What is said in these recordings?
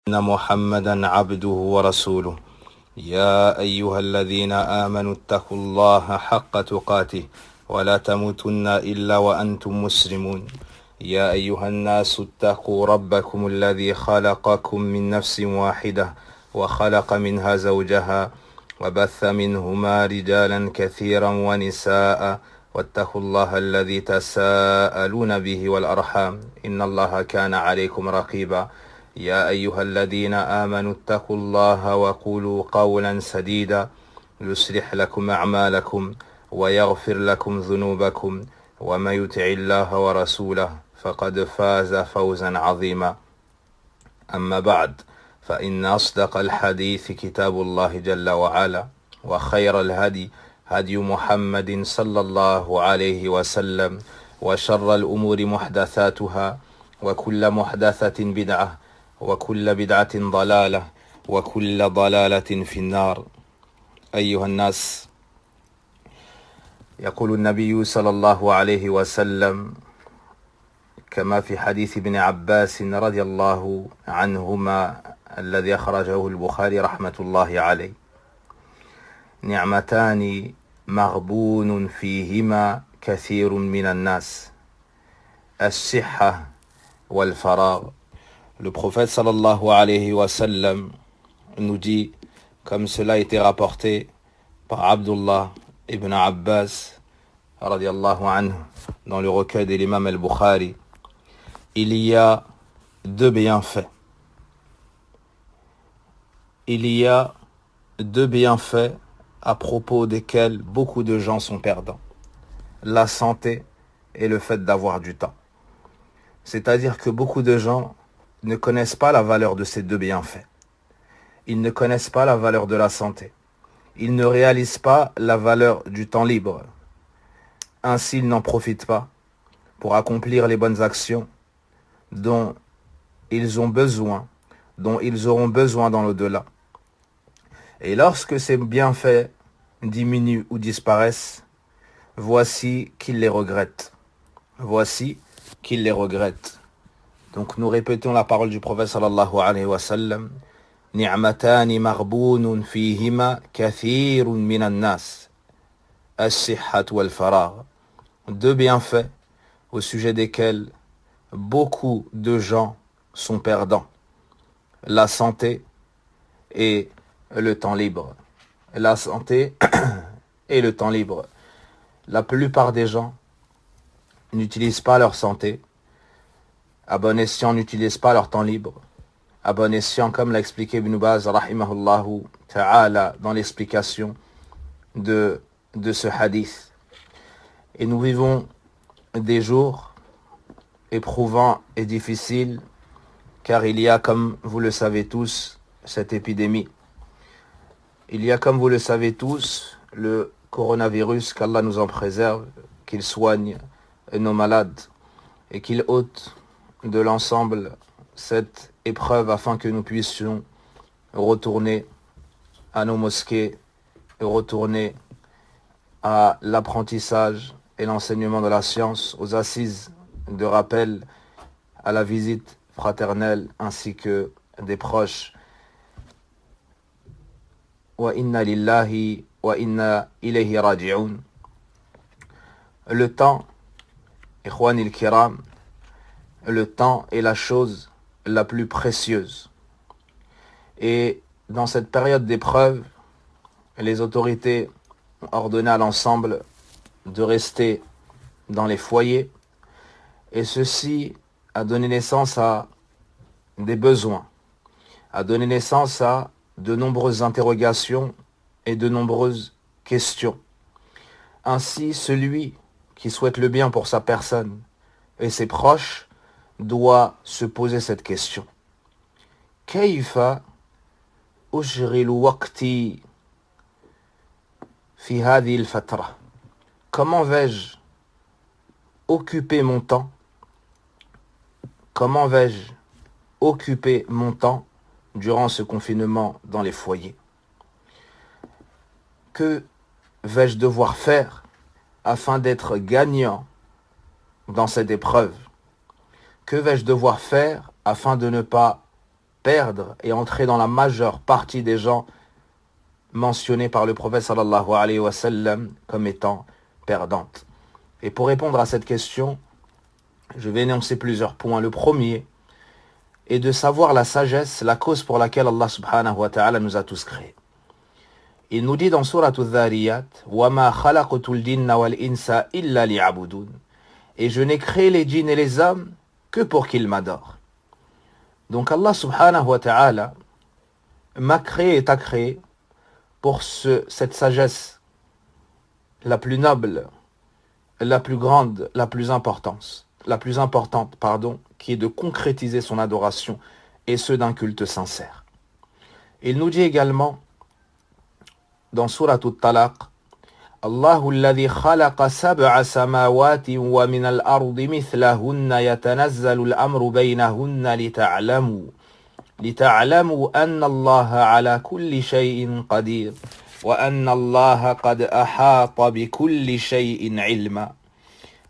أن محمدا عبده ورسوله يا أيها الذين آمنوا اتقوا الله حق تقاته ولا تموتن إلا وأنتم مسلمون يا أيها الناس اتقوا ربكم الذي خلقكم من نفس واحدة وخلق منها زوجها وبث منهما رجالا كثيرا ونساء واتقوا الله الذي تساءلون به والأرحام إن الله كان عليكم رقيبا يا أيها الذين آمنوا اتقوا الله وقولوا قولا سديدا يصلح لكم أعمالكم ويغفر لكم ذنوبكم ومن يطع الله ورسوله فقد فاز فوزا عظيما أما بعد فإن أصدق الحديث كتاب الله جل وعلا وخير الهدي هدي محمد صلى الله عليه وسلم وشر الأمور محدثاتها وكل محدثة بدعة وكل بدعة ضلالة وكل ضلالة في النار أيها الناس يقول النبي صلى الله عليه وسلم كما في حديث ابن عباس رضي الله عنهما الذي أخرجه البخاري رحمة الله عليه نعمتان مغبون فيهما كثير من الناس الصحة والفراغ. Le prophète sallallahu alayhi wa sallam nous dit, comme cela a été rapporté par Abdullah ibn Abbas radiyallahu anhu dans le recueil de l'imam al-Bukhari, il y a deux bienfaits. Il y a deux bienfaits à propos desquels beaucoup de gens sont perdants. La santé et le fait d'avoir du temps. C'est-à-dire que beaucoup de gens ne connaissent pas la valeur de ces deux bienfaits. Ils ne connaissent pas la valeur de la santé. Ils ne réalisent pas la valeur du temps libre. Ainsi, ils n'en profitent pas pour accomplir les bonnes actions dont ils ont besoin, dont ils auront besoin dans l'au-delà. Et lorsque ces bienfaits diminuent ou disparaissent, voici qu'ils les regrettent. Voici qu'ils les regrettent. Donc nous répétons la parole du prophète sallallahu alayhi wa sallam. Ni'matani maghbunun fihima kathirun minan nas. As-sihhat wal faragh. Deux bienfaits au sujet desquels beaucoup de gens sont perdants. La santé et le temps libre. La santé et le temps libre. La plupart des gens n'utilisent pas leur santé. À bon escient, n'utilisent pas leur temps libre. À bon escient, comme l'a expliqué Ibn Baz, rahimahullahu ta'ala, dans l'explication de ce hadith. Et nous vivons des jours éprouvants et difficiles, car il y a, comme vous le savez tous, cette épidémie. Il y a, comme vous le savez tous, le coronavirus, qu'Allah nous en préserve, qu'il soigne nos malades et qu'il ôte de l'ensemble cette épreuve afin que nous puissions retourner à nos mosquées et retourner à l'apprentissage et l'enseignement de la science, aux assises de rappel, à la visite fraternelle ainsi que des proches. Wa inna lillahi wa inna ilayhi raji'un. Le temps, ikhwanil kiram, le temps est la chose la plus précieuse. Et dans cette période d'épreuve, les autorités ont ordonné à l'ensemble de rester dans les foyers. Et ceci a donné naissance à des besoins, a donné naissance à de nombreuses interrogations et de nombreuses questions. Ainsi, celui qui souhaite le bien pour sa personne et ses proches doit se poser cette question. Kayfa ushghilu waqti fi hadhihi al-fatra? Comment vais-je occuper mon temps? Comment vais-je occuper mon temps durant ce confinement dans les foyers? Que vais-je devoir faire afin d'être gagnant dans cette épreuve? Que vais-je devoir faire afin de ne pas perdre et entrer dans la majeure partie des gens mentionnés par le prophète sallallahu alayhi wa sallam comme étant perdantes. Et pour répondre à cette question, je vais énoncer plusieurs points. Le premier est de savoir la sagesse, la cause pour laquelle Allah subhanahu wa ta'ala nous a tous créés. Il nous dit dans Surat Al-Dhariyat, وَمَا خَلَقْتُ الْجِنَّ وَالْإِنسَ إِلَّا لِيَعْبُدُونَ. Et je n'ai créé les djinns et les hommes que pour qu'ils m'adorent. Donc Allah subhanahu wa ta'ala m'a créé et t'a créé pour cette sagesse la plus noble, la plus grande, la plus importante, qui est de concrétiser son adoration et ce d'un culte sincère. Il nous dit également dans Surat Al-Talaq, Allahu alladhi khalaqa sab'a samawati wa min al-ardi mithlahunna yatanazzalu al-amru baynahunna lita'lamu anna Allaha ala kulli shay'in qadir wa anna Allaha qad ahata bi kulli shay'in ilma.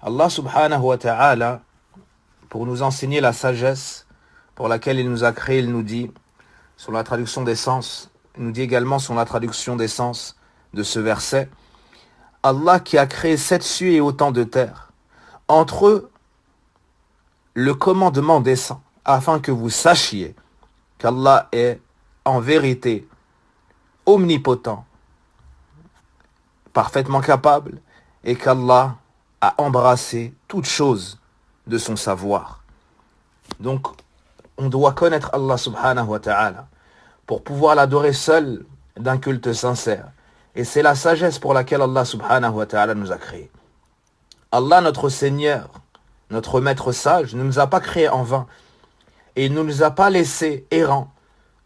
Allah subhanahu wa ta'ala, pour nous enseigner la sagesse pour laquelle il nous a créés, il nous dit, sur la traduction des sens, il nous dit également sur la traduction des sens de ce verset, Allah qui a créé 7 cieux et autant de terres, entre eux, le commandement descend, afin que vous sachiez qu'Allah est en vérité omnipotent, parfaitement capable, et qu'Allah a embrassé toute chose de son savoir. Donc, on doit connaître Allah subhanahu wa ta'ala pour pouvoir l'adorer seul d'un culte sincère. Et c'est la sagesse pour laquelle Allah subhanahu wa ta'ala nous a créés. Allah, notre Seigneur, notre Maître sage, ne nous a pas créés en vain. Et il ne nous a pas laissés errants,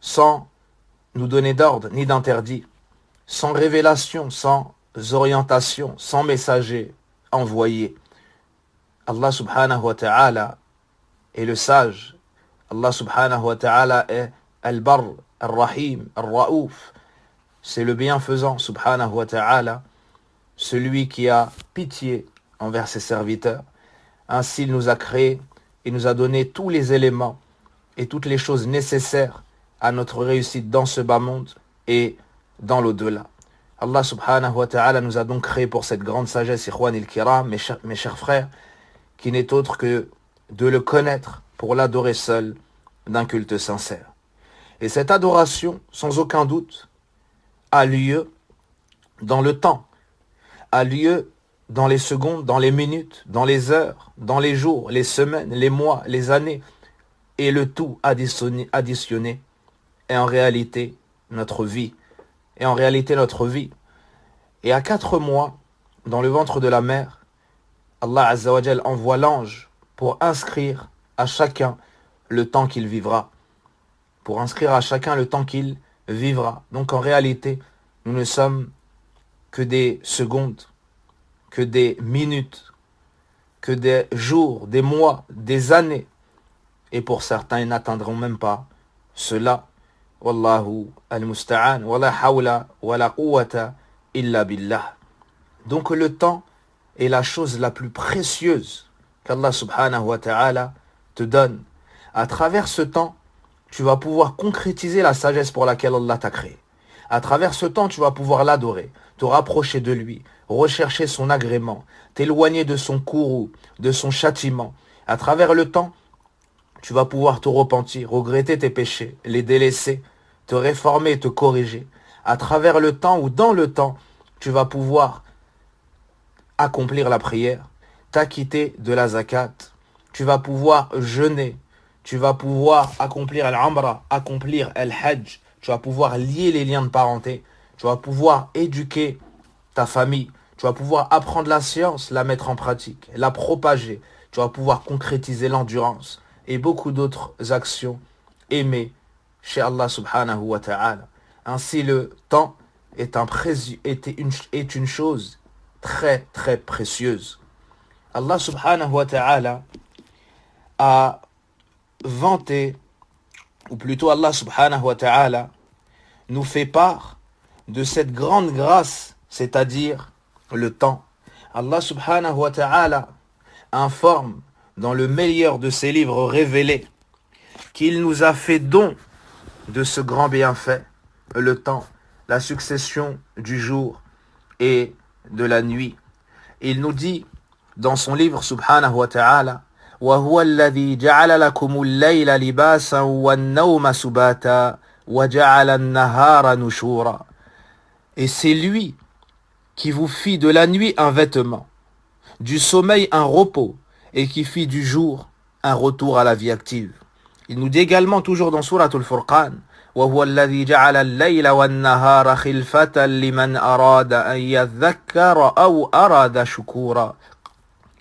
sans nous donner d'ordre ni d'interdit, sans révélation, sans orientation, sans messager envoyé. Allah subhanahu wa ta'ala est le sage. Allah subhanahu wa ta'ala est Al-Barr, Al-Rahim, Al-Ra'ouf. C'est le bienfaisant subhanahu wa ta'ala, celui qui a pitié envers ses serviteurs. Ainsi il nous a créés et nous a donné tous les éléments et toutes les choses nécessaires à notre réussite dans ce bas monde et dans l'au-delà. Allah subhanahu wa ta'ala nous a donc créés pour cette grande sagesse, ikhwan il-kiram, mes chers frères, qui n'est autre que de le connaître pour l'adorer seul d'un culte sincère. Et cette adoration, sans aucun doute, a lieu dans le temps, a lieu dans les secondes, dans les minutes, dans les heures, dans les jours, les semaines, les mois, les années, et le tout additionné est en réalité notre vie. Et en réalité notre vie. Et à 4 mois, dans le ventre de la mère, Allah Azza wa Jal envoie l'ange pour inscrire à chacun le temps qu'il vivra. Pour inscrire à chacun le temps qu'il vivra. Donc en réalité, nous ne sommes que des secondes, que des minutes, que des jours, des mois, des années. Et pour certains, ils n'atteindront même pas cela. Wallahu al-musta'an, wa la hawla wa la quwwata illa billah. Donc le temps est la chose la plus précieuse qu'Allah subhanahu wa ta'ala te donne. À travers ce temps, tu vas pouvoir concrétiser la sagesse pour laquelle Allah t'a créé. À travers ce temps, tu vas pouvoir l'adorer, te rapprocher de lui, rechercher son agrément, t'éloigner de son courroux, de son châtiment. À travers le temps, tu vas pouvoir te repentir, regretter tes péchés, les délaisser, te réformer et te corriger. À travers le temps ou dans le temps, tu vas pouvoir accomplir la prière, t'acquitter de la zakat, tu vas pouvoir jeûner, tu vas pouvoir accomplir al-amra, accomplir al-hajj, tu vas pouvoir lier les liens de parenté, tu vas pouvoir éduquer ta famille, tu vas pouvoir apprendre la science, la mettre en pratique, la propager, tu vas pouvoir concrétiser l'endurance et beaucoup d'autres actions aimées chez Allah subhanahu wa ta'ala. Ainsi le temps est une chose très très précieuse. Allah subhanahu wa ta'ala a vanté, ou plutôt Allah subhanahu wa ta'ala nous fait part de cette grande grâce, c'est-à-dire le temps. Allah subhanahu wa ta'ala informe dans le meilleur de ses livres révélés qu'il nous a fait don de ce grand bienfait, le temps, la succession du jour et de la nuit. Il nous dit dans son livre subhanahu wa ta'ala وَهُوَ الَّذِي جَعَلَ لَكُمُ اللَّيْلَ لِبَاسًا وَالنَّوْمَ سُبَاتًا وَجَعَلَ النَّهَارَ نُشُورًا. Et c'est lui qui vous fit de la nuit un vêtement, du sommeil un repos, et qui fit du jour un retour à la vie active. Il nous dit également, toujours dans Surat al-Furqan, وَهُوَ الَّذِي جَعَلَ اللَّيْلَ وَالنَّهَارَ خِلْفَةً لِمَنْ أَرَادَ أَنْ يَذَّكَّرَ أَوْ أَرَادَ شُكُورًا.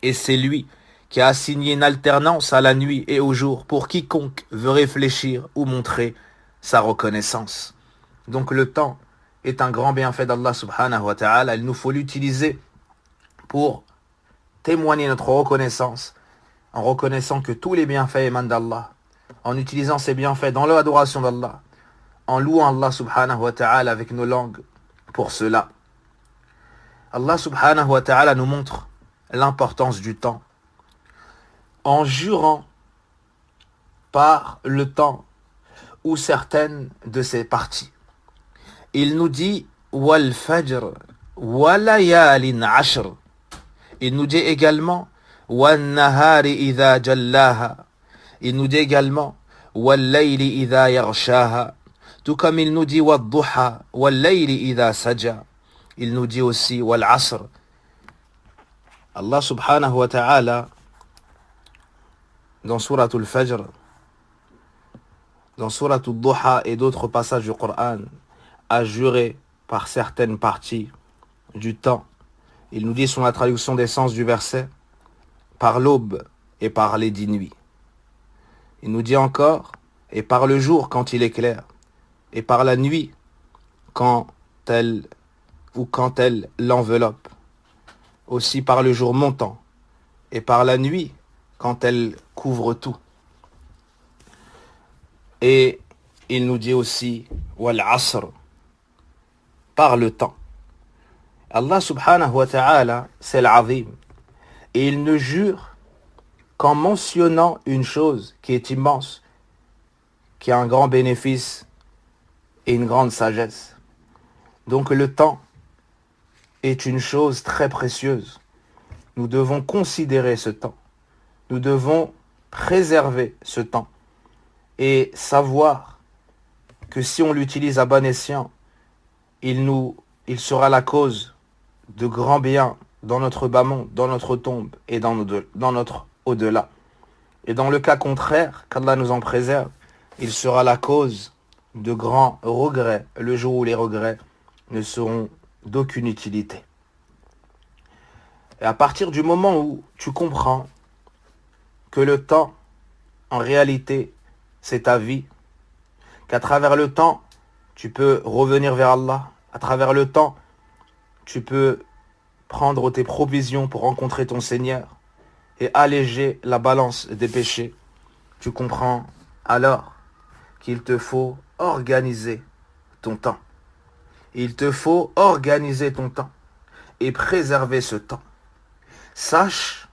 Et c'est lui qui a assigné une alternance à la nuit et au jour pour quiconque veut réfléchir ou montrer sa reconnaissance. Donc le temps est un grand bienfait d'Allah subhanahu wa ta'ala. Il nous faut l'utiliser pour témoigner notre reconnaissance, en reconnaissant que tous les bienfaits émanent d'Allah, en utilisant ces bienfaits dans l'adoration d'Allah, en louant Allah subhanahu wa ta'ala avec nos langues pour cela. Allah subhanahu wa ta'ala nous montre l'importance du temps, en jurant par le temps ou certaines de ses parties. Il nous dit wal fajr wa layalin ashr. Il nous dit également wan nahari idha jallaha. Il nous dit également wal layli idha yaghshaha. Tout comme il nous dit wad duha wal layli idha saja. Il nous dit aussi wal asr. Allah subhanahu wa ta'ala dans Surat al-Fajr, dans Surat al-Duha et d'autres passages du Coran, a juré par certaines parties du temps. Il nous dit sur la traduction des sens du verset, par l'aube et par les 10 nuits. Il nous dit encore, et par le jour quand il éclaire, et par la nuit quand elle l'enveloppe. Aussi par le jour montant, et par la nuit quand elle couvre tout. Et il nous dit aussi wal asr, par le temps. Allah subhanahu wa ta'ala, c'est l'azim. Et il ne jure qu'en mentionnant une chose qui est immense, qui a un grand bénéfice et une grande sagesse. Donc le temps est une chose très précieuse. Nous devons considérer ce temps. Nous devons préserver ce temps. Et savoir que si on l'utilise à bon escient, il sera la cause de grands biens dans notre bas monde, dans notre tombe et dans notre au-delà. Et dans le cas contraire, qu'Allah nous en préserve, il sera la cause de grands regrets, le jour où les regrets ne seront d'aucune utilité. Et à partir du moment où tu comprends que le temps, en réalité, c'est ta vie, qu'à travers le temps, tu peux revenir vers Allah, à travers le temps, tu peux prendre tes provisions pour rencontrer ton Seigneur et alléger la balance des péchés, tu comprends alors qu'il te faut organiser ton temps. Il te faut organiser ton temps et préserver ce temps. Sache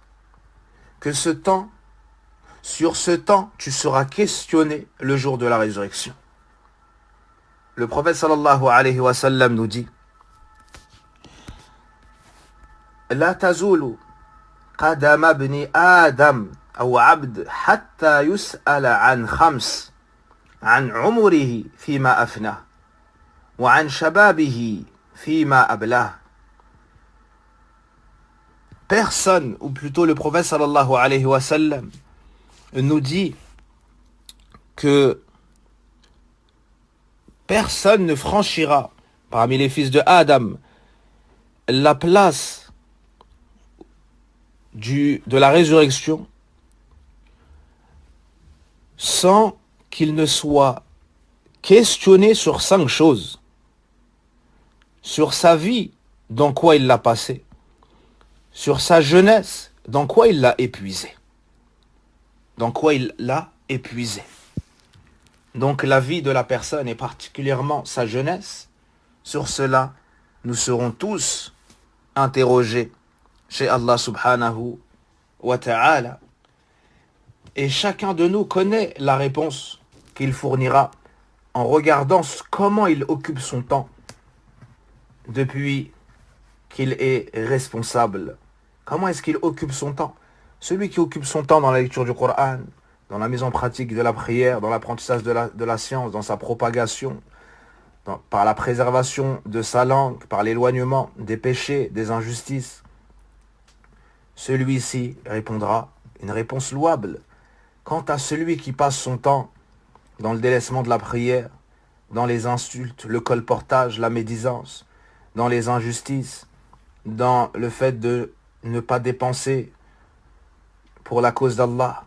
que sur ce temps, tu seras questionné le jour de la résurrection. Le prophète sallallahu alayhi wa sallam nous dit La tazulu qadam ibn Adam ou abd hatta yus'ala an khams an umrihi fima afna wa an shababihi fima ablah. Personne, ou plutôt le prophète sallallahu alayhi wa sallam, nous dit que personne ne franchira parmi les fils de Adam la place de la résurrection sans qu'il ne soit questionné sur 5 choses. Sur sa vie, dans quoi il l'a passé. Sur sa jeunesse, dans quoi il l'a épuisé. Dans quoi il l'a épuisé. Donc la vie de la personne et particulièrement sa jeunesse, sur cela, nous serons tous interrogés chez Allah subhanahu wa ta'ala. Et chacun de nous connaît la réponse qu'il fournira en regardant comment il occupe son temps depuis qu'il est responsable. Comment est-ce qu'il occupe son temps? Celui qui occupe son temps dans la lecture du Coran, dans la mise en pratique de la prière, dans l'apprentissage de la science, dans sa propagation, par la préservation de sa langue, par l'éloignement des péchés, des injustices, celui-ci répondra une réponse louable. Quant à celui qui passe son temps dans le délaissement de la prière, dans les insultes, le colportage, la médisance, dans les injustices, dans le fait de ne pas dépenser pour la cause d'Allah,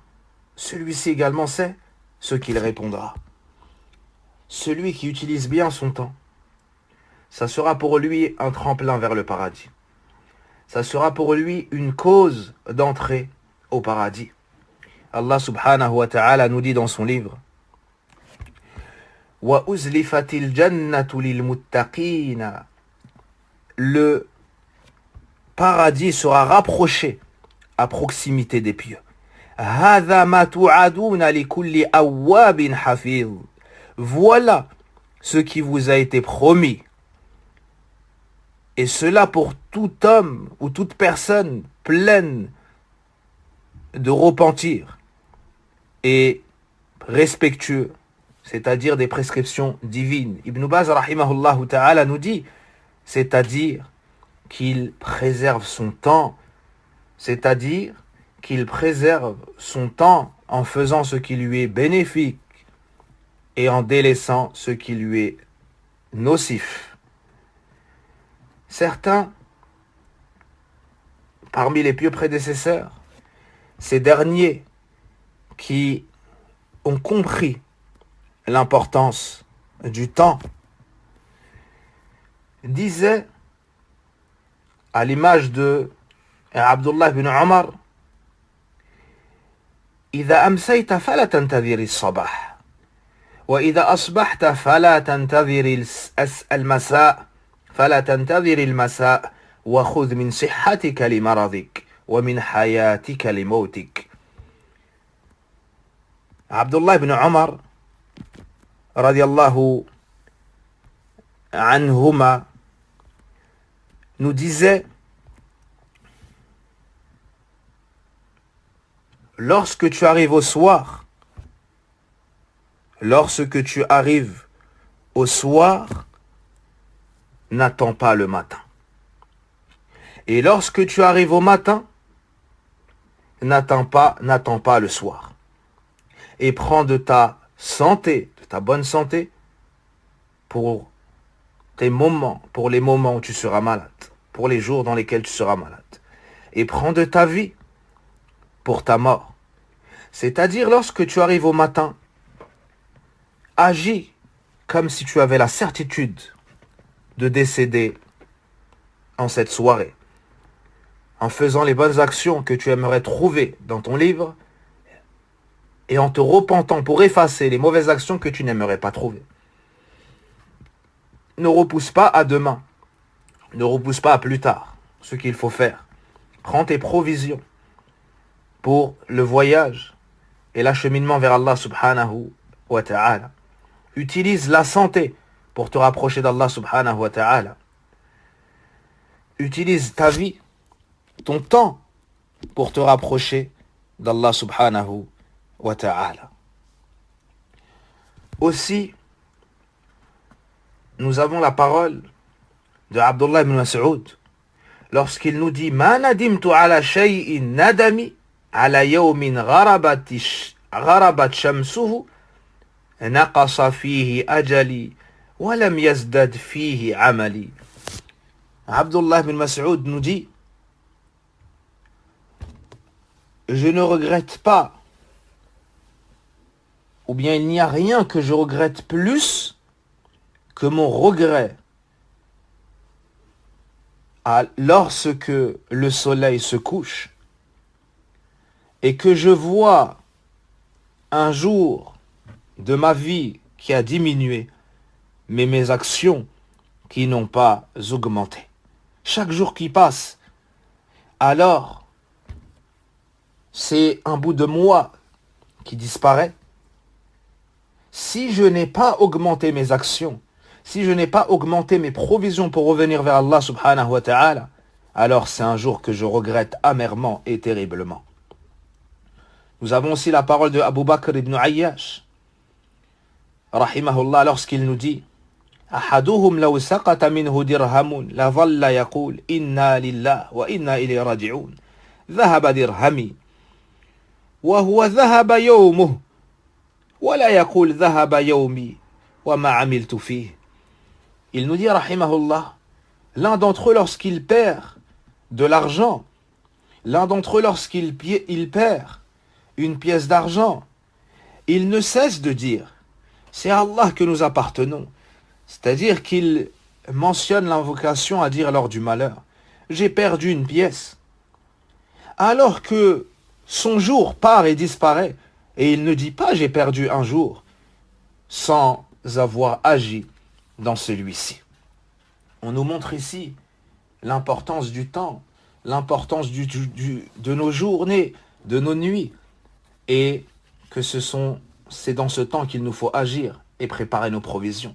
celui-ci également sait ce qu'il répondra. Celui qui utilise bien son temps, ça sera pour lui un tremplin vers le paradis. Ça sera pour lui une cause d'entrée au paradis. Allah subhanahu wa ta'ala nous dit dans son livre Wa uzlifatil jannatu lil muttaqina. Le paradis sera rapproché à proximité des pieux. Hadha ma tu'aduna li kulli awwabin hafiz. Voilà ce qui vous a été promis. Et cela pour tout homme ou toute personne pleine de repentir et respectueux, c'est-à-dire des prescriptions divines. Ibn Baz rahimahullah ta'ala nous dit, c'est-à-dire qu'il préserve son temps, c'est-à-dire qu'il préserve son temps en faisant ce qui lui est bénéfique et en délaissant ce qui lui est nocif. Certains, parmi les pieux prédécesseurs, ces derniers qui ont compris l'importance du temps, disaient, à l'image de Abdullah ibn Omar, إذا أمسيت فلا تنتظر الصباح وإذا أصبحت فلا تنتظر المساء فلا تنتظر المساء وخذ من صحتك لمرضك ومن حياتك لموتك. Abdullah ibn Omar radiallahu anhuma nous disait, lorsque tu arrives au soir, n'attends pas le matin. Et lorsque tu arrives au matin, n'attends pas le soir. Et prends de ta santé, de ta bonne santé, pour les moments où tu seras malade, pour les jours dans lesquels tu seras malade. Et prends de ta vie pour ta mort. C'est-à-dire, lorsque tu arrives au matin, agis comme si tu avais la certitude de décéder en cette soirée, en faisant les bonnes actions que tu aimerais trouver dans ton livre et en te repentant pour effacer les mauvaises actions que tu n'aimerais pas trouver. Ne repousse pas à demain, ne repousse pas à plus tard ce qu'il faut faire. Prends tes provisions pour le voyage et l'acheminement vers Allah subhanahu wa ta'ala. Utilise la santé pour te rapprocher d'Allah subhanahu wa ta'ala. Utilise ta vie, ton temps, pour te rapprocher d'Allah subhanahu wa ta'ala. Aussi, nous avons la parole de Abdullah ibn Mas'ud lorsqu'il nous dit Ma nadimtu ala shay'in nadami ala yawmin gharabat shamsuhu naqasa fihi ajali wa lam yazdad fihi amali. Abdullah ibn Mas'ud nous dit je ne regrette pas, ou bien il n'y a rien que je regrette plus que mon regret lorsque le soleil se couche et que je vois un jour de ma vie qui a diminué, mais mes actions qui n'ont pas augmenté. Chaque jour qui passe, alors c'est un bout de moi qui disparaît, si je n'ai pas augmenté mes actions, si je n'ai pas augmenté mes provisions pour revenir vers Allah subhanahu wa ta'ala, alors c'est un jour que je regrette amèrement et terriblement. Nous avons aussi la parole de Abu Bakr ibn Ayyash, rahimahullah, lorsqu'il nous dit أحدهم لو سقط منه درهم لظل يقول إنا لله وإنا إليه راجعون ذهب درهمي وهو ذهب يومه ولا يقول ذهب يومي وما عملت فيه. Il nous dit rahimahullah, l'un d'entre eux lorsqu'il perd de l'argent, l'un d'entre eux lorsqu'il perd une pièce d'argent, il ne cesse de dire c'est à Allah que nous appartenons. C'est-à-dire qu'il mentionne l'invocation à dire lors du malheur. J'ai perdu une pièce. Alors que son jour part et disparaît, et il ne dit pas j'ai perdu un jour, sans avoir agi dans celui-ci. On nous montre ici l'importance du temps, l'importance de nos journées, de nos nuits, et que c'est dans ce temps qu'il nous faut agir et préparer nos provisions.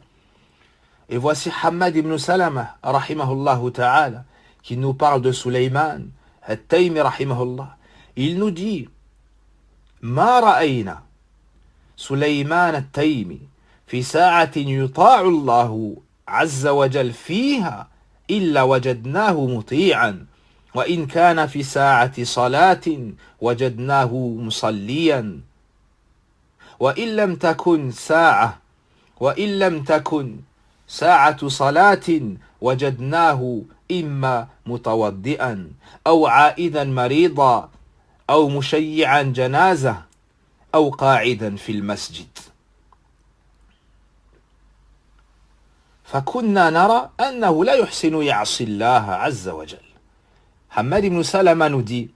Et voici Hammad ibn Salama, rahimahullah ta'ala, qui nous parle de Sulayman, al-Taymi, rahimahullah. Il nous dit, ما رأينا سليمان التيمي في ساعة يطاع الله عز وجل فيها إلا وجدناه مطيعا وإن كان في ساعة صلاة وجدناه مصليا وإن لم تكن ساعة صلاة وجدناه إما متوضئا أو عائدا مريضا أو مشيعا جنازة أو قاعدا في المسجد فكنا نرى أنه لا يحسن يعصي الله عز وجل. Hammad ibn Salama nous dit,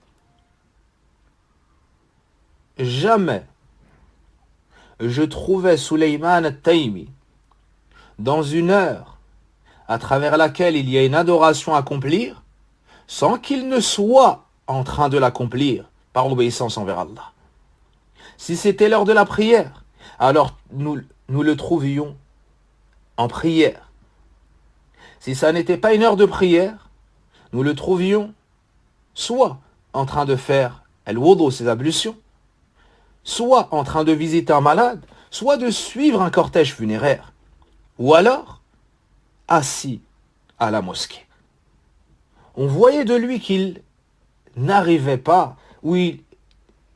jamais je trouvais Sulayman al-Taymi dans une heure à travers laquelle il y a une adoration à accomplir sans qu'il ne soit en train de l'accomplir par obéissance envers Allah. Si c'était l'heure de la prière, alors nous le trouvions en prière. Si ça n'était pas une heure de prière, nous le trouvions soit en train de faire al-wudu, ses ablutions, soit en train de visiter un malade, soit de suivre un cortège funéraire, ou alors assis à la mosquée. On voyait de lui qu'il n'arrivait pas, ou il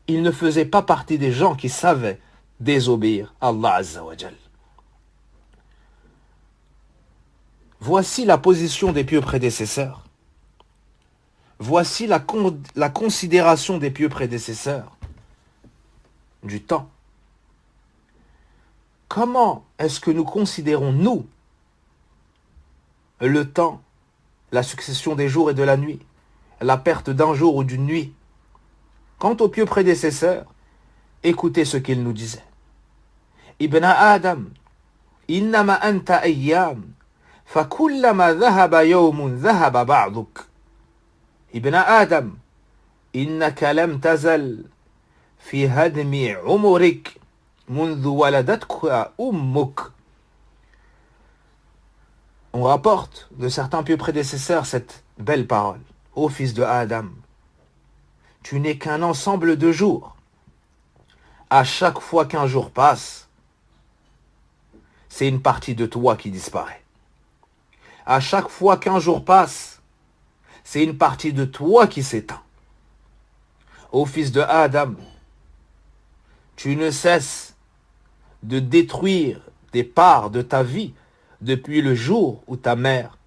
ne faisait pas partie des gens qui savaient désobéir à Allah Azza wa Jal. Voici la position des pieux prédécesseurs. Voici la considération des pieux prédécesseurs du temps. Comment est-ce que nous considérons, nous, le temps, la succession des jours et de la nuit, la perte d'un jour ou d'une nuit? Quant aux pieux prédécesseurs, écoutez ce qu'ils nous disaient. Ibn Adam, innama anta ayyam, fakullama dhahaba yawmun dhahaba ba'duk. Ibn Adam, innaka lam tazal fi hadmi umurik منذ ولدتك أمك. On rapporte de certains pieux prédécesseurs cette belle parole. Ô fils de Adam, tu n'es qu'un ensemble de jours. À chaque fois qu'un jour passe, c'est une partie de toi qui disparaît. À chaque fois qu'un jour passe, c'est une partie de toi qui s'éteint. Ô fils de Adam, tu ne cesses de détruire des parts de ta vie depuis le jour où ta mère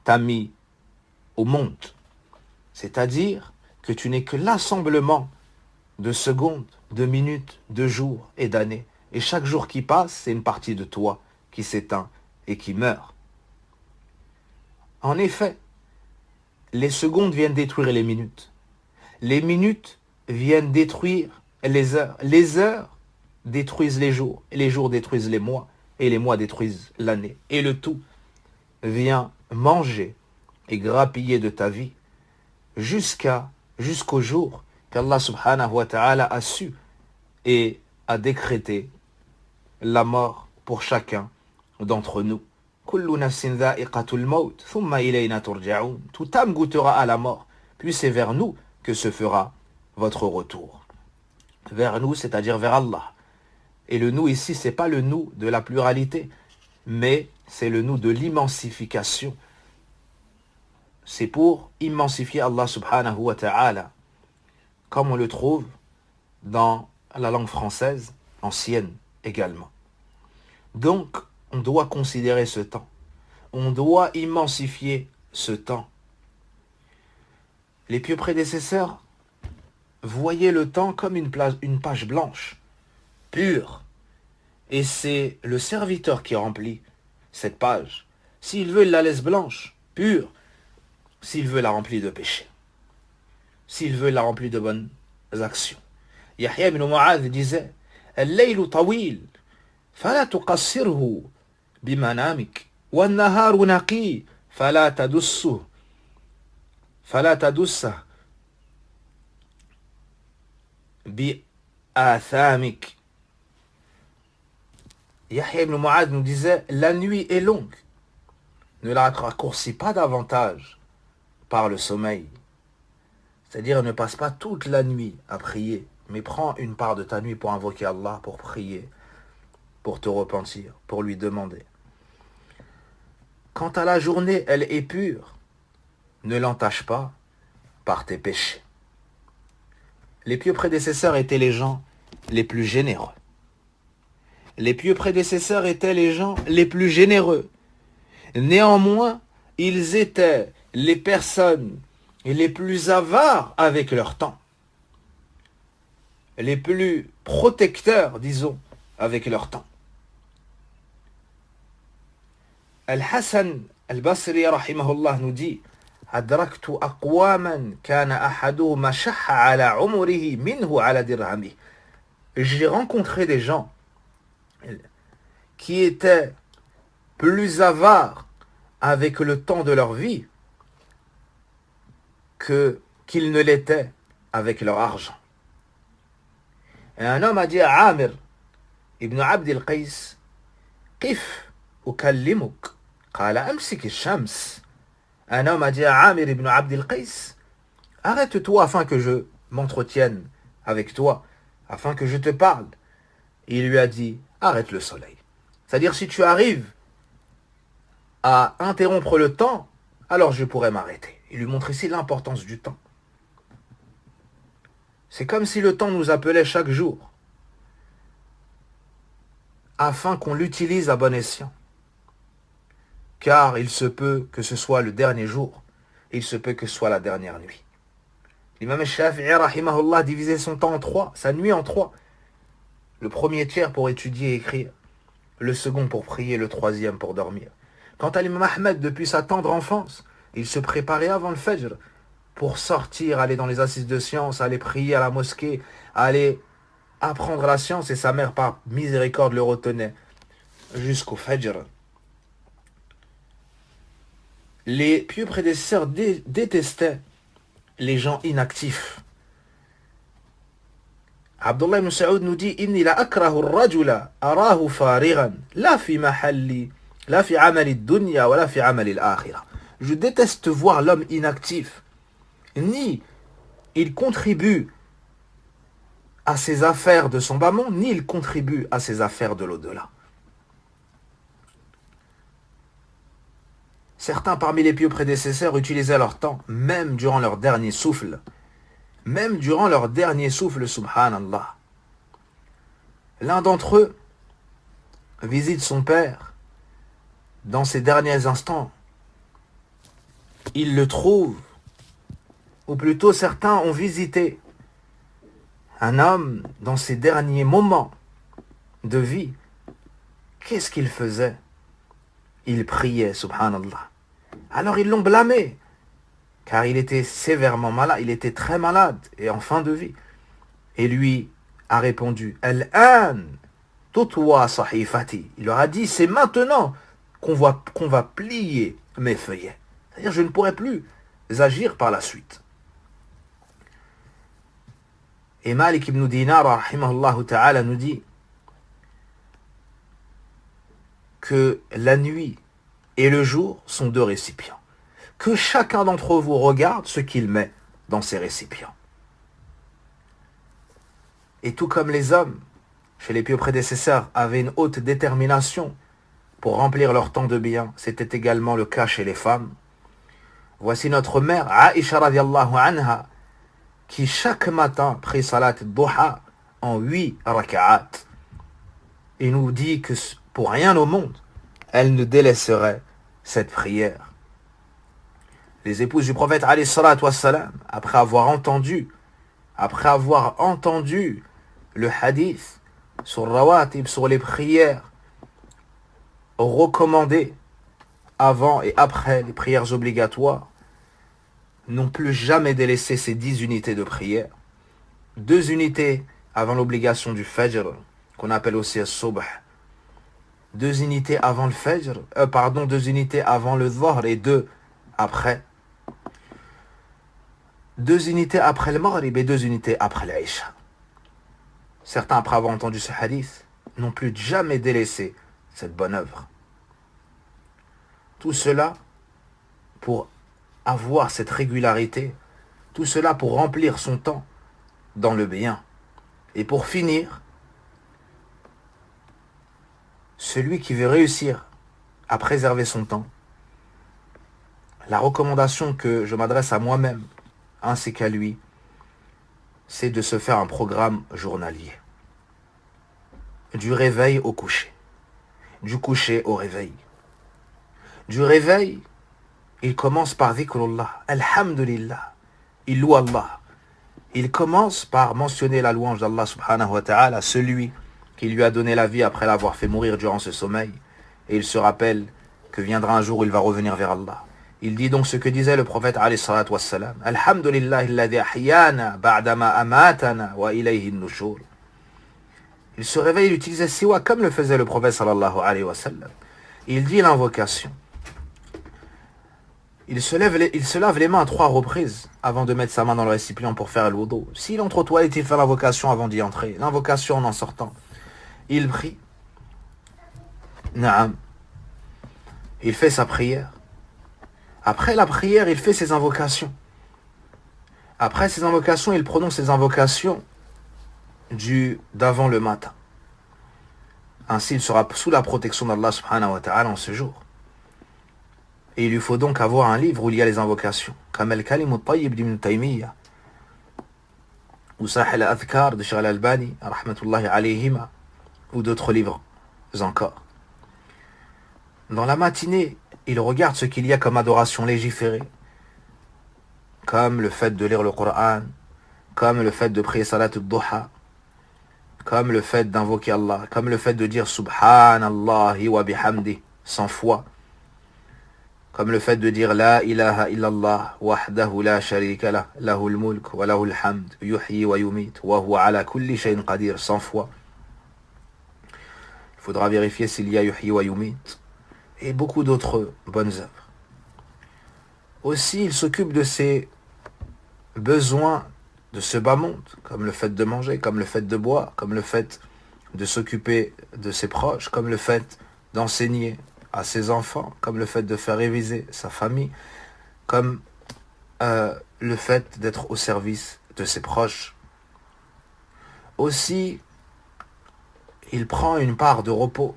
t'a mis au monde. C'est-à-dire que tu n'es que l'assemblement de secondes, de minutes, de jours et d'années. Et chaque jour qui passe, c'est une partie de toi qui s'éteint et qui meurt. En effet, les secondes viennent détruire les minutes. Les minutes viennent détruire les heures. Les heures détruisent les jours détruisent les mois, et les mois détruisent l'année. Et le tout vient manger et grappiller de ta vie jusqu'au jour qu'Allah subhanahu wa ta'ala a su et a décrété la mort pour chacun d'entre nous. Kullu nafsin dha'iqatul maut, thumma ilayna turja'un. Toute âme goûtera à la mort, puis c'est vers nous que se fera votre retour. Vers nous, c'est-à-dire vers Allah. Et le nous ici, c'est pas le nous de la pluralité, mais c'est le nous de l'immensification. C'est pour immensifier Allah subhanahu wa ta'ala, comme on le trouve dans la langue française ancienne également. Donc, on doit considérer ce temps. On doit immensifier ce temps. Les pieux prédécesseurs voyaient le temps comme une page blanche, pure. Et c'est le serviteur qui remplit cette page. S'il veut, il la laisse blanche, pure. S'il veut, la remplit de péché. S'il veut, la remplit de bonnes actions. Yahya ibn Mu'adh disait « Al-laylu tawil, fala tuqassirhu bimanamik, wa an-naharu naqi, fala tadussah bi-athamik » Yahya ibn Mu'adh nous disait « La nuit est longue, ne la raccourcis pas davantage par le sommeil. » C'est-à-dire ne passe pas toute la nuit à prier, mais prends une part de ta nuit pour invoquer Allah, pour prier, pour te repentir, pour lui demander. Quant à la journée, elle est pure. Ne l'entache pas par tes péchés. Les pieux prédécesseurs étaient les gens les plus généreux. Les pieux prédécesseurs étaient les gens les plus généreux. Néanmoins, ils étaient les personnes les plus avares avec leur temps. Les plus protecteurs, disons, avec leur temps. Al-Hassan al-Basri, rahimahullah, nous dit أدركت أقواما كان أحدهم شح على عمره منه على درهمه. J'ai rencontré des gens qui étaient plus avares avec le temps de leur vie qu'ils ne l'étaient avec leur argent. Et un homme a dit à Amir ibn Abd al-Qais قف أكلمك قال أمسك الشمس. Un homme a dit à Amir ibn Abd al-Qais arrête-toi afin que je m'entretienne avec toi, afin que je te parle. Il lui a dit arrête le soleil. C'est-à-dire si tu arrives à interrompre le temps, alors je pourrais m'arrêter. Il lui montre ici l'importance du temps. C'est comme si le temps nous appelait chaque jour, afin qu'on l'utilise à bon escient. Car il se peut que ce soit le dernier jour, il se peut que ce soit la dernière nuit. L'imam Shafi'i, rahimahullah, divisait son temps en trois, sa nuit en trois. Le premier tiers pour étudier et écrire, le second pour prier, le troisième pour dormir. Quant à l'imam Ahmed, depuis sa tendre enfance, il se préparait avant le Fajr pour sortir, aller dans les assises de science, aller prier à la mosquée, aller apprendre la science, et sa mère, par miséricorde, le retenait jusqu'au Fajr. Les pieux prédécesseurs détestaient les gens inactifs. Abdullah ibn Saoud nous dit Inni la akrahu ar-rajula arahu farighan la fi mahalli la fi amali ad-dunya wa la fi amali al-akhirah. Je déteste voir l'homme inactif. Ni il contribue à ses affaires de son bas monde, ni il contribue à ses affaires de l'au-delà. Certains parmi les pieux prédécesseurs utilisaient leur temps, même durant leur dernier souffle. Même durant leur dernier souffle, subhanallah. L'un d'entre eux visite son père dans ses derniers instants. Il le trouve, ou plutôt certains ont visité un homme dans ses derniers moments de vie. Qu'est-ce qu'il faisait? Il priait, subhanallah. Alors ils l'ont blâmé, car il était sévèrement malade, il était très malade et en fin de vie. Et lui a répondu, Al-an tutwa sahifati. Il leur a dit, c'est maintenant qu'on va plier mes feuillets. C'est-à-dire, je ne pourrai plus agir par la suite. Et Malik ibn Dinar, rahimahullah ta'ala, nous dit, que la nuit et le jour sont deux récipients. Que chacun d'entre vous regarde ce qu'il met dans ces récipients. Et tout comme les hommes, chez les pieux prédécesseurs, avaient une haute détermination pour remplir leur temps de bien, c'était également le cas chez les femmes. Voici notre mère, Aïcha radiallahu anha, qui chaque matin prie salat duha en 8 raka'at. Et nous dit que pour rien au monde, elle ne délaisserait cette prière. Les épouses du prophète alayhi salatu wassalam, après avoir entendu le hadith sur rawatib, sur les prières recommandées avant et après les prières obligatoires, n'ont plus jamais délaissé ces 10 unités de prière. 2 unités avant l'obligation du fajr, qu'on appelle aussi as-subh. 2 unités avant le fajr, 2 unités avant le dhuhr et 2 après. 2 unités après le maghrib et 2 unités après l'isha. Certains, après avoir entendu ce hadith, n'ont plus jamais délaissé cette bonne œuvre. Tout cela pour avoir cette régularité, tout cela pour remplir son temps dans le bien. Et pour finir, celui qui veut réussir à préserver son temps, la recommandation que je m'adresse à moi-même ainsi qu'à lui, c'est de se faire un programme journalier. Du réveil au coucher. Du coucher au réveil. Du réveil, il commence par dhikrullah, alhamdulillah, il loue Allah. Il commence par mentionner la louange d'Allah subhanahu wa ta'ala, celui qui lui a donné la vie après l'avoir fait mourir durant ce sommeil. Et il se rappelle que viendra un jour où il va revenir vers Allah. Il dit donc ce que disait le prophète alayhi salatu wassalam, alhamdulillah alladhi ahyana ba'dama amatana wa ilayhi an-nushur. Il se réveille, il utilisait siwa comme le faisait le prophète sallallahu alayhi wa sallam. Il dit l'invocation. Il se lave les mains à 3 reprises avant de mettre sa main dans le récipient pour faire le wudu. S'il entre aux toilettes, il fait l'invocation avant d'y entrer. L'invocation en sortant. Il prie. Naam. Il fait sa prière. Après la prière, il fait ses invocations. Après ses invocations, il prononce ses invocations d'avant le matin. Ainsi, il sera sous la protection d'Allah subhanahu wa ta'ala en ce jour. Et il lui faut donc avoir un livre où il y a les invocations. Comme Al-Kalim al-Tayyib d'Ibn Taymiyyah. Ou Sahih al-Adhkar de Sheikh al-Albani, rahmatullahi alayhima. Ou d'autres livres encore. Dans la matinée, il regarde ce qu'il y a comme adoration légiférée. Comme le fait de lire le Coran. Comme le fait de prier salat al-duha. Comme le fait d'invoquer Allah. Comme le fait de dire Subhanallahi wa bihamdi 100 fois. Comme le fait de dire La ilaha illallah wahdahu la sharika lah lahul mulk wa lahul hamd yuhyi wa yumit wa huwa ala kulli shay'in qadir 100 fois. Il faudra vérifier s'il y a yuhyi wa yumit et beaucoup d'autres bonnes œuvres. Aussi, il s'occupe de ses besoins de ce bas monde, comme le fait de manger, comme le fait de boire, comme le fait de s'occuper de ses proches, comme le fait d'enseigner à ses enfants, comme le fait de faire réviser sa famille, comme le fait d'être au service de ses proches. Aussi, il prend une part de repos.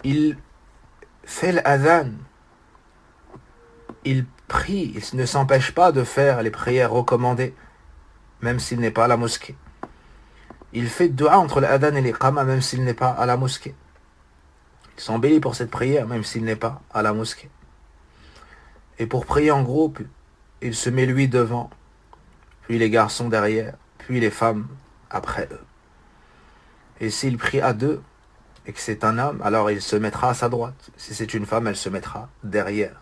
Il fait l'adhan. Il prie. Il ne s'empêche pas de faire les prières recommandées, même s'il n'est pas à la mosquée. Il fait dua entre l'adhan et l'iqama, même s'il n'est pas à la mosquée. Il s'embellit pour cette prière, même s'il n'est pas à la mosquée. Et pour prier en groupe, il se met lui devant, puis les garçons derrière, puis les femmes après eux. Et s'il prie à 2, et que c'est un homme, alors il se mettra à sa droite. Si c'est une femme, elle se mettra derrière.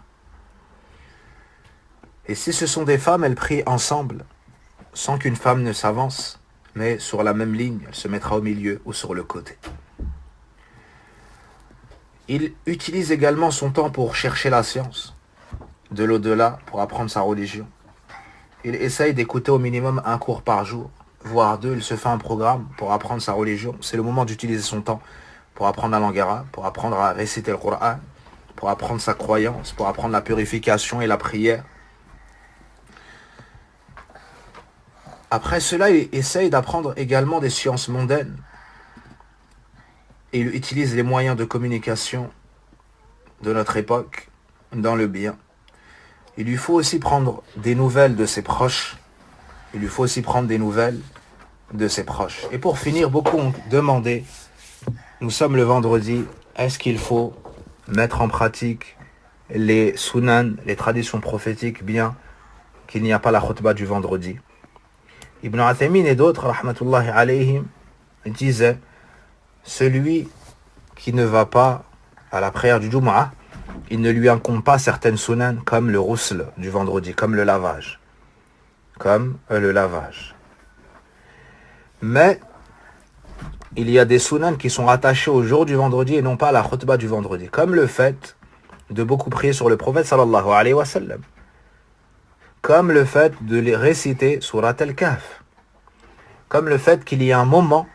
Et si ce sont des femmes, elles prient ensemble, sans qu'une femme ne s'avance, mais sur la même ligne, elle se mettra au milieu ou sur le côté. Il utilise également son temps pour chercher la science, de l'au-delà, pour apprendre sa religion. Il essaye d'écouter au minimum un cours par jour, voire 2, il se fait un programme pour apprendre sa religion. C'est le moment d'utiliser son temps pour apprendre la langue arabe, pour apprendre à réciter le Coran, pour apprendre sa croyance, pour apprendre la purification et la prière. Après cela, il essaye d'apprendre également des sciences mondaines. Et il utilise les moyens de communication de notre époque dans le bien. Il lui faut aussi prendre des nouvelles de ses proches. Il lui faut aussi prendre des nouvelles de ses proches. Et pour finir, beaucoup ont demandé, nous sommes le vendredi, est-ce qu'il faut mettre en pratique les sunan, les traditions prophétiques, bien qu'il n'y a pas la khutbah du vendredi? Ibn Uthaymin et d'autres, rahmatullahi alayhim, disaient, celui qui ne va pas à la prière du Jumu'ah, il ne lui incombe pas certaines sunan comme le ghusl du vendredi, comme le lavage. Mais il y a des sunan qui sont rattachés au jour du vendredi et non pas à la khutbah du vendredi, comme le fait de beaucoup prier sur le prophète sallallahu alayhi wa sallam, comme le fait de les réciter surat al-Kahf, comme le fait qu'il y a un moment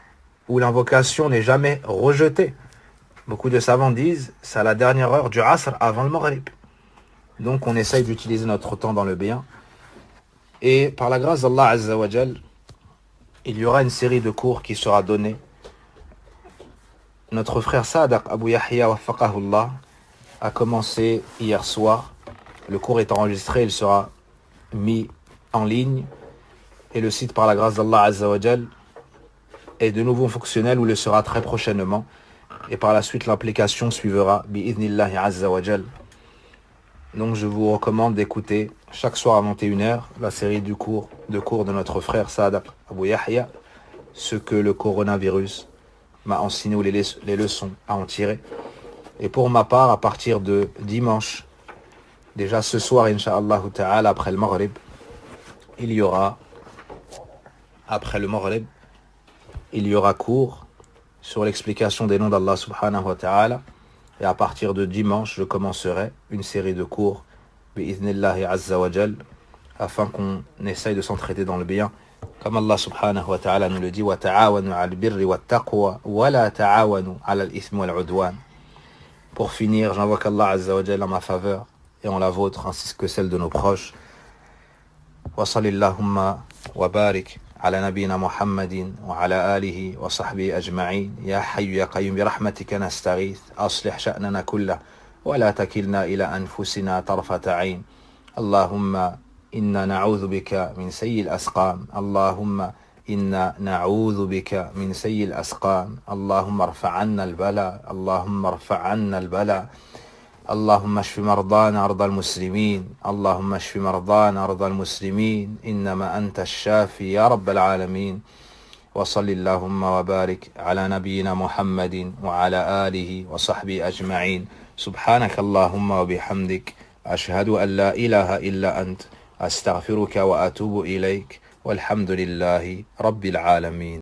où l'invocation n'est jamais rejetée. Beaucoup de savants disent c'est à la dernière heure du Asr avant le Maghrib. Donc on essaye d'utiliser notre temps dans le bien. Et par la grâce d'Allah Azza wa Jal, il y aura une série de cours qui sera donnée. Notre frère Sadaq Abu Yahya waffaqahullah a commencé hier soir. Le cours est enregistré, il sera mis en ligne. Et le site par la grâce d'Allah Azza wa Jal est de nouveau fonctionnel ou le sera très prochainement. Et par la suite, l'application suivra bi'idhnillahi azza wa jal. Donc je vous recommande d'écouter chaque soir à 21h la série de cours de notre frère Sadaq Abu Yahya, ce que le coronavirus m'a enseigné ou les leçons à en tirer. Et pour ma part, à partir de dimanche, déjà ce soir, incha'Allah ta'ala, après le Maghrib, il y aura cours sur l'explication des noms d'Allah subhanahu wa ta'ala. Et à partir de dimanche, je commencerai une série de cours bi'idhnillahi azza wa jal, afin qu'on essaye de s'entraider dans le bien. Comme Allah subhanahu wa ta'ala nous le dit, wa ta'awanu 'alal birri wat taqwa wa la ta'awanu 'alal ithmi wal 'udwan. Pour finir, j'invoque Allah azza wa jal en ma faveur et en la vôtre, ainsi que celle de nos proches. Wa sallillahumma wa barik على نبينا محمد وعلى آله وصحبه أجمعين يا حي يا قيوم برحمتك نستغيث أصلح شأننا كله ولا تكلنا إلى أنفسنا طرفة عين اللهم إنا نعوذ بك من سيء الأسقام اللهم إنا نعوذ بك من سيء الأسقام اللهم ارفع عنا البلاء اللهم ارفع عنا البلاء اللهم اشف مرضانا أرض المسلمين اللهم اشف مرضانا أرض المسلمين إنما أنت الشافي يا رب العالمين وصل اللهم وبارك على نبينا محمد وعلى آله وصحبه أجمعين سبحانك اللهم وبحمدك أشهد أن لا إله إلا أنت أستغفرك وأتوب إليك والحمد لله رب العالمين.